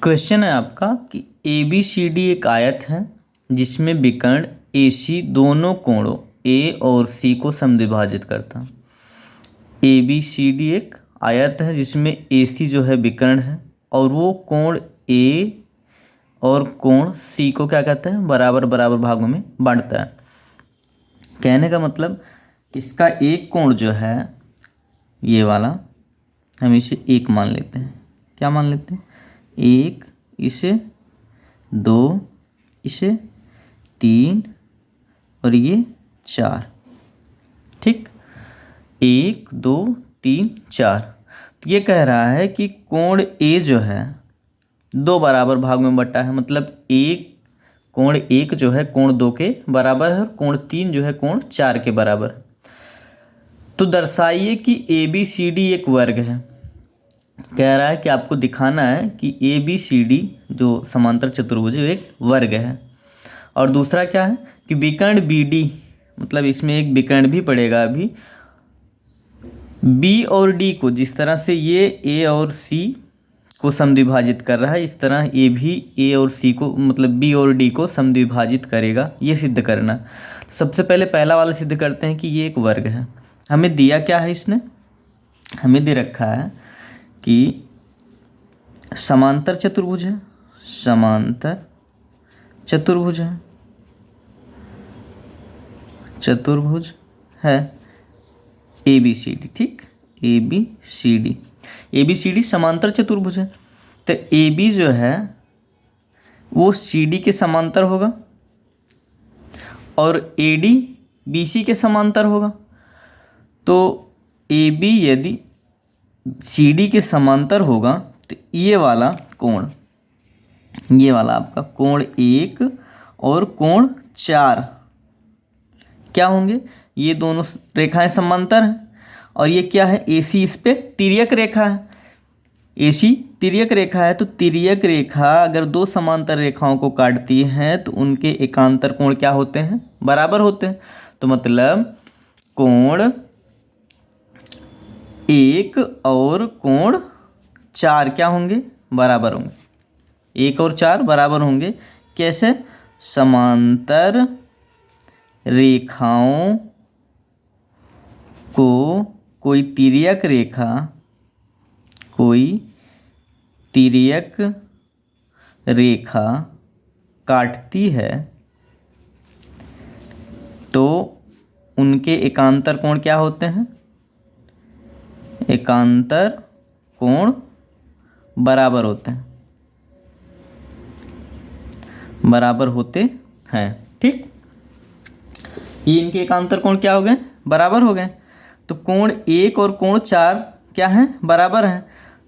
Question है आपका कि ए बी सी डी एक आयत है जिसमें विकर्ण ए सी दोनों कोणों ए और सी को समद्विभाजित करता है। ए बी सी डी एक आयत है जिसमें ए सी जो है विकर्ण है और वो कोण ए और कोण सी को क्या कहता है, बराबर बराबर भागों में बांटता है। कहने का मतलब इसका एक कोण जो है ये वाला, हम इसे एक मान लेते हैं। क्या मान लेते हैं? एक, इसे दो, इसे तीन और ये चार। ठीक, एक, दो, तीन, चार। तो ये कह रहा है कि कोण ए जो है दो बराबर भाग में बटा है, मतलब एक कोण एक जो है कोण दो के बराबर है और कोण तीन जो है कोण चार के बराबर है। तो दर्शाइए कि ए बी सी डी एक वर्ग है। कह रहा है कि आपको दिखाना है कि ए बी सी डी जो समांतर चतुर्भुज है एक वर्ग है। और दूसरा क्या है कि विकर्ण बी डी, मतलब इसमें एक विकर्ण भी पड़ेगा अभी, बी और डी को जिस तरह से ये ए और सी को समद्विभाजित कर रहा है इस तरह ये भी ए और सी को, मतलब बी और डी को समद्विभाजित करेगा। ये सिद्ध करना। तो सबसे पहले पहला वाला सिद्ध करते हैं कि ये एक वर्ग है। हमें दिया क्या है, इसने हमें दे रखा है कि समांतर चतुर्भुज है, समांतर चतुर्भुज है, चतुर्भुज है ए बी सी डी। ठीक, A B C D, A B C D समांतर चतुर्भुज है। तो ए बी जो है वो सी डी के समांतर होगा और ए डी बी सी के समांतर होगा। तो ए बी यदि सी डी के समांतर होगा तो ये वाला कोण, ये वाला आपका कोण एक और कोण चार क्या होंगे? ये दोनों रेखाएं समांतर हैं और ये क्या है, ए सी इस पे तिर्यक रेखा है। ए सी तिर्यक रेखा है, तो तिर्यक रेखा अगर दो समांतर रेखाओं को काटती है तो उनके एकांतर कोण क्या होते हैं, बराबर होते हैं। तो मतलब कोण एक और कोण चार क्या होंगे, बराबर होंगे। एक और चार बराबर होंगे। कैसे? समांतर रेखाओं को कोई तिर्यक रेखा, कोई तिर्यक रेखा काटती है तो उनके एकांतर कोण क्या होते हैं, एकांतर कोण बराबर होते हैं, बराबर होते हैं। ठीक, ये इनके एकांतर कोण क्या हो गए, बराबर हो गए। तो कोण एक और कोण चार क्या है, बराबर हैं।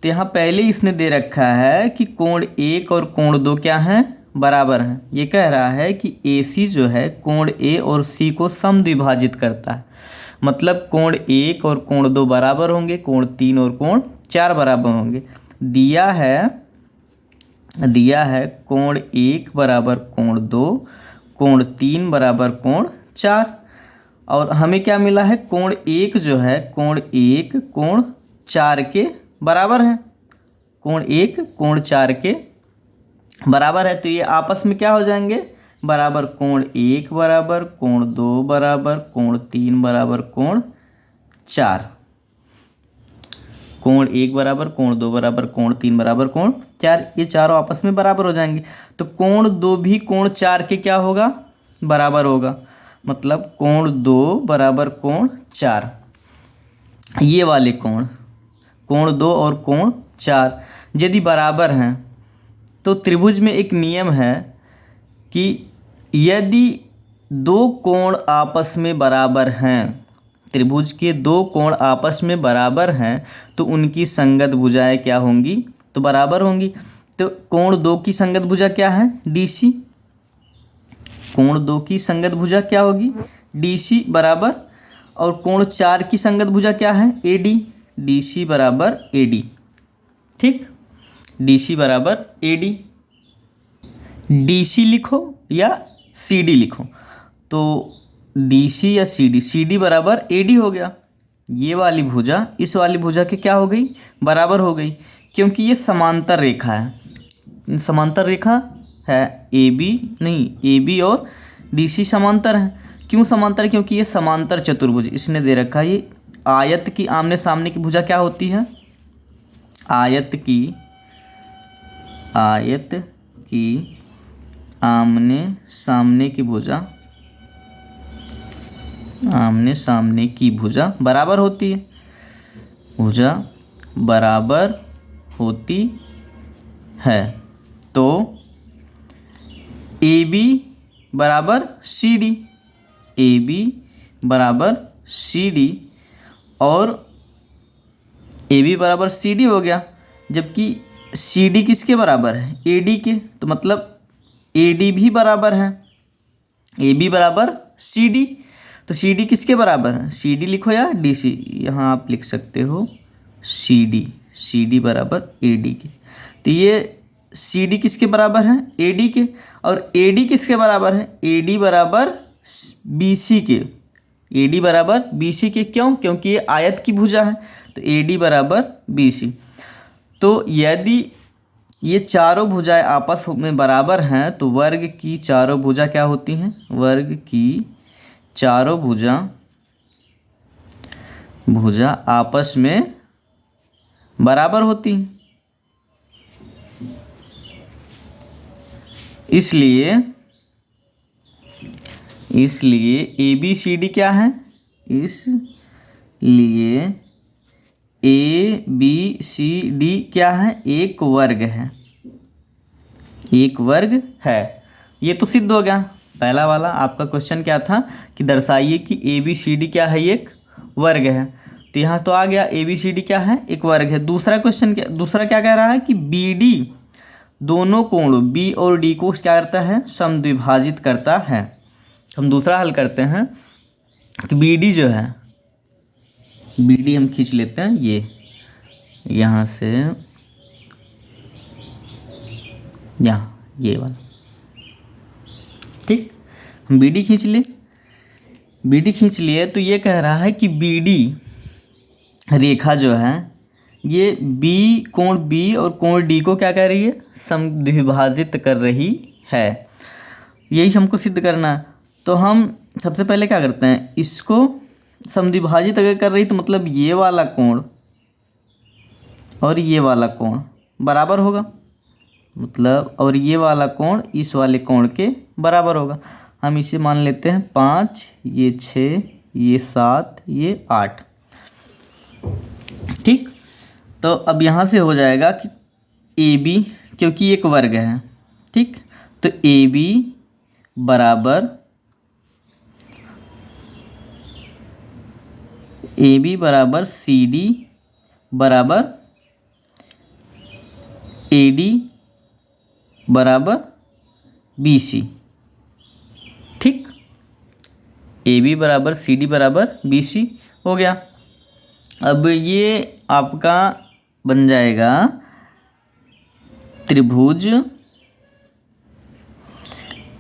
तो यहाँ पहले इसने दे रखा है कि कोण एक और कोण दो क्या हैं, बराबर हैं। ये कह रहा है कि ए सी जो है कोण ए और सी को समद्विभाजित करता है, मतलब कोण एक और कोण दो बराबर होंगे, कोण तीन और कोण चार बराबर होंगे। दिया है कोण एक बराबर कोण दो, कोण तीन बराबर कोण चार। और हमें क्या मिला है, कोण एक जो है कोण एक कोण चार के बराबर है, कोण एक कोण चार के बराबर है। तो ये आपस में क्या हो जाएंगे, बराबर। कोण एक बराबर कोण दो बराबर कोण तीन बराबर कोण चार, कोण एक बराबर कोण दो बराबर कोण तीन बराबर कोण चार, ये चारों आपस में बराबर हो जाएंगे। तो कोण दो भी कोण चार के क्या होगा, बराबर होगा, मतलब कोण दो बराबर कोण चार। ये वाले कोण, कोण दो और कोण चार यदि बराबर हैं तो त्रिभुज में एक नियम है कि यदि दो कोण आपस में बराबर हैं, त्रिभुज के दो कोण आपस में बराबर हैं तो उनकी संगत भुजाएं क्या होंगी, तो बराबर होंगी। तो कोण दो की संगत भुजा क्या है, डी सी। कोण दो की संगत भुजा क्या होगी, डी सी बराबर। और कोण चार की संगत भुजा क्या है, ए डी, डी सी बराबर ए डी। ठीक, डी सी बराबर ए डी। डी सी लिखो या सी डी लिखो, तो डी सी या सी डी बराबर ए डी हो गया। ये वाली भुजा इस वाली भुजा के क्या हो गई, बराबर हो गई, क्योंकि ये समांतर रेखा है। समांतर रेखा है, ए बी नहीं, ए बी और डी सी समांतर है। क्यों समांतर है? क्योंकि ये समांतर चतुर्भुज इसने दे रखा है। ये आयत की आमने सामने की भुजा क्या होती है? आयत की आमने सामने की भुजा, आमने सामने की भुजा बराबर होती है, भुजा बराबर होती है। तो ए बी बराबर सी डी, ए बी बराबर सी डी, और ए बी बराबर सी डी हो गया। जबकि सी डी किसके बराबर है? ए डी के। तो मतलब ए डी भी बराबर है ए बी बराबर सी डी। तो सी डी किसके बराबर है? सी डी लिखो या डी सी, यहाँ आप लिख सकते हो सी डी बराबर ए डी के। तो ये सी डी किसके बराबर है? ए डी के। और ए डी किसके बराबर है? ए डी बराबर बी सी के, ए डी बराबर बी सी के। क्यों? क्योंकि ये आयत की भुजा है, तो ए डी बराबर बी सी। तो यदि ये चारों भुजाएं आपस में बराबर हैं तो वर्ग की चारों भुजा क्या होती हैं? वर्ग की चारों भुजा आपस में बराबर होती हैं। इसलिए ए बी सी डी क्या है? इसलिए ए बी सी डी क्या है? एक वर्ग है, एक वर्ग है। ये तो सिद्ध हो गया। पहला वाला आपका क्वेश्चन क्या था कि दर्शाइए कि ए बी सी डी क्या है? एक वर्ग है। तो यहाँ तो आ गया ए बी सी डी क्या है? एक वर्ग है। दूसरा क्वेश्चन दूसरा क्या कह रहा है कि बी डी दोनों कोण बी और डी को क्या करता है? समद्विभाजित करता है। हम दूसरा हल करते हैं कि बी डी जो है, बी डी हम खींच लेते हैं, ये यहाँ से यहाँ ये वाला, ठीक। हम बी डी खींच लिए तो ये कह रहा है कि बी डी रेखा जो है ये बी कोण बी और कोण डी को क्या कर रही है? समद्विभाजित कर रही है। यही हमको सिद्ध करना है। तो हम सबसे पहले क्या करते हैं, इसको समद्विभाजित अगर कर रही तो मतलब ये वाला कोण और ये वाला कोण बराबर होगा, मतलब और ये वाला कोण इस वाले कोण के बराबर होगा। हम इसे मान लेते हैं 5, ये 6, ये 7, ये 8, ठीक। तो अब यहाँ से हो जाएगा कि ए बी, क्योंकि एक वर्ग है, ठीक, तो ए बी बराबर सी डी बराबर ए डी बराबर बी सी, ठीक। ए बी बराबर सी डी बराबर बी सी हो गया। अब ये आपका बन जाएगा त्रिभुज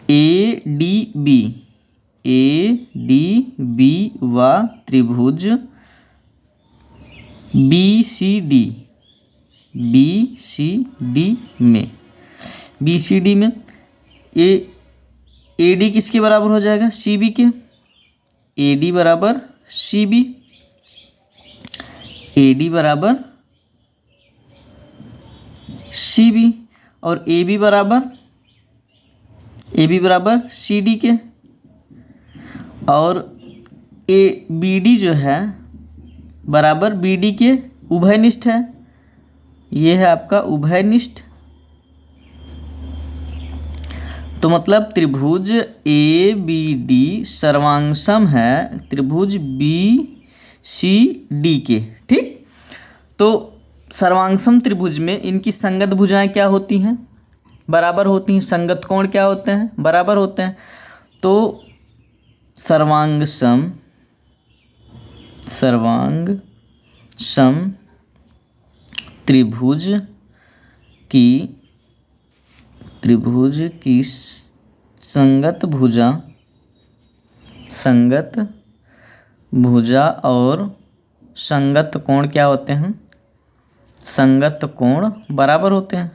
ए डी बी व त्रिभुज बी सी डी में, बी सी डी में ए डी किसके बराबर हो जाएगा? सी बी के। ए डी बराबर सी बी, ए डी बराबर सी बी, और ए बी बराबर सी डी के। और ए बी डी जो है बराबर बी डी के उभयनिष्ठ है। ये है आपका उभयनिष्ठ। तो मतलब त्रिभुज ए बी डी सर्वांगसम है त्रिभुज बी सी डी के, ठीक। तो सर्वांगसम त्रिभुज में इनकी संगत भुजाएं क्या होती हैं? बराबर होती हैं। संगत कोण क्या होते हैं? बराबर होते हैं। तो सर्वांगसम त्रिभुज की संगत भुजा और संगत कोण क्या होते हैं? संगत कोण बराबर होते हैं।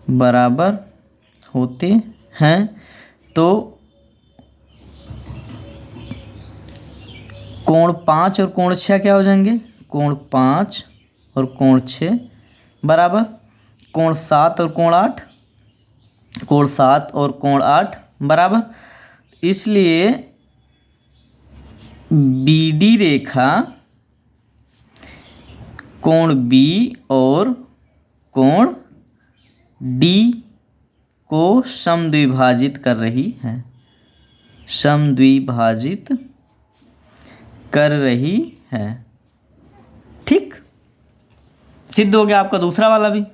बराबर होते हैं तो कोण 5 और कोण 6 क्या हो जाएंगे? कोण 5 और कोण 6 बराबर कोण 7 और कोण 8, कोण 7 और कोण 8 बराबर। इसलिए BD रेखा कोण B और कोण D को समद्विभाजित कर रही है, समद्विभाजित कर रही है। ठीक, सिद्ध हो गया आपका दूसरा वाला भी।